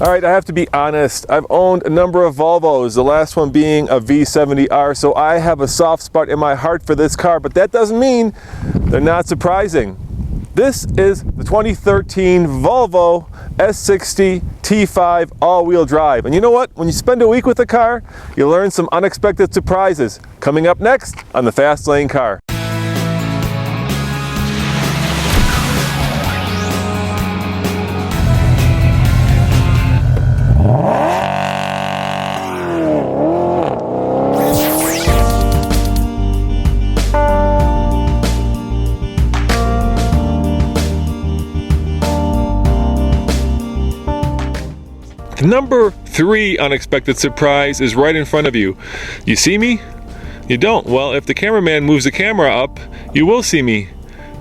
All right, I have to be honest. I've owned a number of Volvos, the last one being a V70R, so I have a soft spot in my heart for this car, but that doesn't mean they're not surprising. This is the 2013 Volvo S60 T5 all-wheel drive. And you know what? When you spend a week with a car, you learn some unexpected surprises. Coming up next on the Fast Lane Car. The number 3 unexpected surprise is right in front of you. You see me? You don't? Well, if the cameraman moves the camera up, you will see me.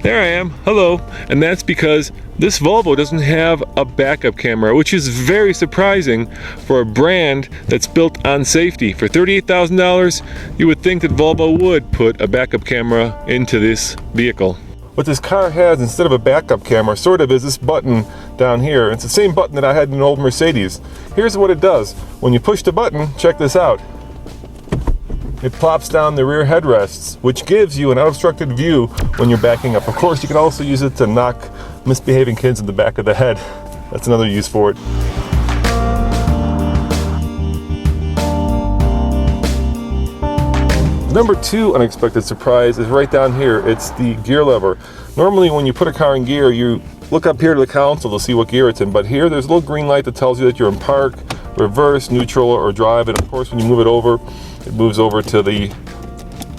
There I am. Hello. And that's because this Volvo doesn't have a backup camera, which is very surprising for a brand that's built on safety. For $38,000, you would think that Volvo would put a backup camera into this vehicle. What this car has instead of a backup camera sort of is this button down here. It's the same button that I had in an old Mercedes. Here's what it does. When you push the button, check this out. It plops down the rear headrests, which gives you an unobstructed view when you're backing up. Of course, you can also use it to knock misbehaving kids in the back of the head. That's another use for it. Number 2 unexpected surprise is right down here. It's the gear lever. Normally when you put a car in gear, you look up here to the console to see what gear it's in, but here there's a little green light that tells you that you're in park, reverse, neutral, or drive, and of course when you move it over, it moves over to the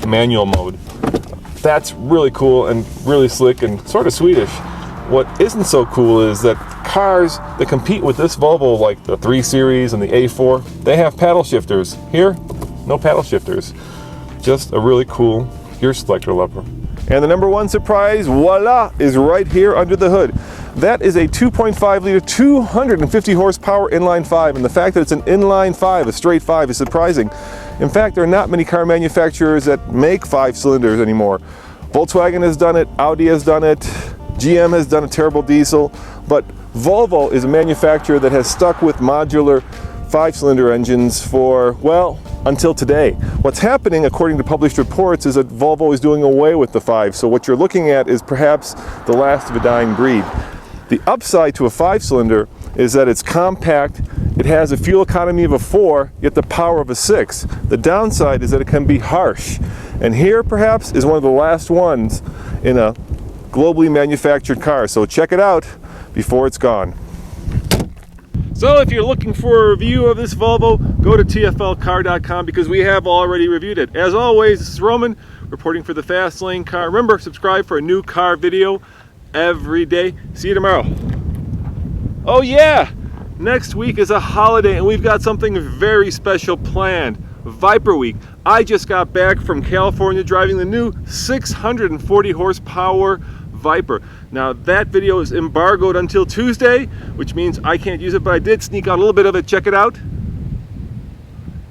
manual mode. That's really cool and really slick and sort of Swedish. What isn't so cool is that cars that compete with this Volvo, like the 3 Series and the A4, they have paddle shifters. Here, no paddle shifters. Just a really cool gear selector lever. And the number 1 surprise, voila, is right here under the hood. That is a 2.5 liter, 250 horsepower inline 5, and the fact that it's an inline 5, a straight 5, is surprising. In fact, there are not many car manufacturers that make 5 cylinders anymore. Volkswagen has done it, Audi has done it, GM has done a terrible diesel, but Volvo is a manufacturer that has stuck with modular 5-cylinder engines for, well, until today. What's happening, according to published reports, is that Volvo is doing away with the 5. So what you're looking at is perhaps the last of a dying breed. The upside to a 5-cylinder is that it's compact, it has a fuel economy of a 4, yet the power of a 6. The downside is that it can be harsh. And here, perhaps, is one of the last ones in a globally manufactured car. So check it out before it's gone. So if you're looking for a review of this Volvo, go to tflcar.com because we have already reviewed it. As always, this is Roman reporting for the Fast Lane Car. Remember, subscribe for a new car video every day. See you tomorrow. Oh yeah, next week is a holiday and we've got something very special planned. Viper Week. I just got back from California driving the new 640 horsepower Viper. Now that video is embargoed until Tuesday, which means I can't use it, but I did sneak out a little bit of it. Check it out.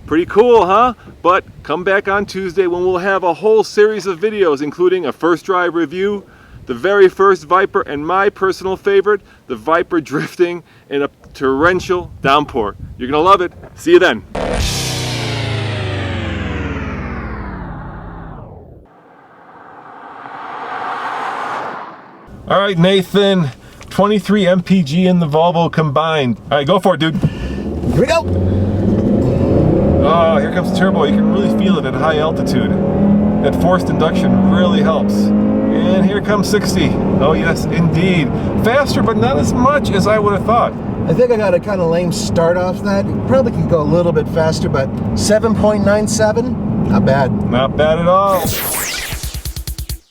Pretty cool, huh? But come back on Tuesday when we'll have a whole series of videos, including a first drive review, the very first Viper, and my personal favorite, the Viper drifting in a torrential downpour. You're gonna love it. See you then. All right, Nathan, 23 mpg in the Volvo combined. All right, go for it, dude. Here we go. Oh, here comes the turbo. You can really feel it at high altitude. That forced induction really helps. And here comes 60. Oh yes, indeed. Faster, but not as much as I would have thought. I think I got a kind of lame start off that. Probably could go a little bit faster, but 7.97, not bad. Not bad at all.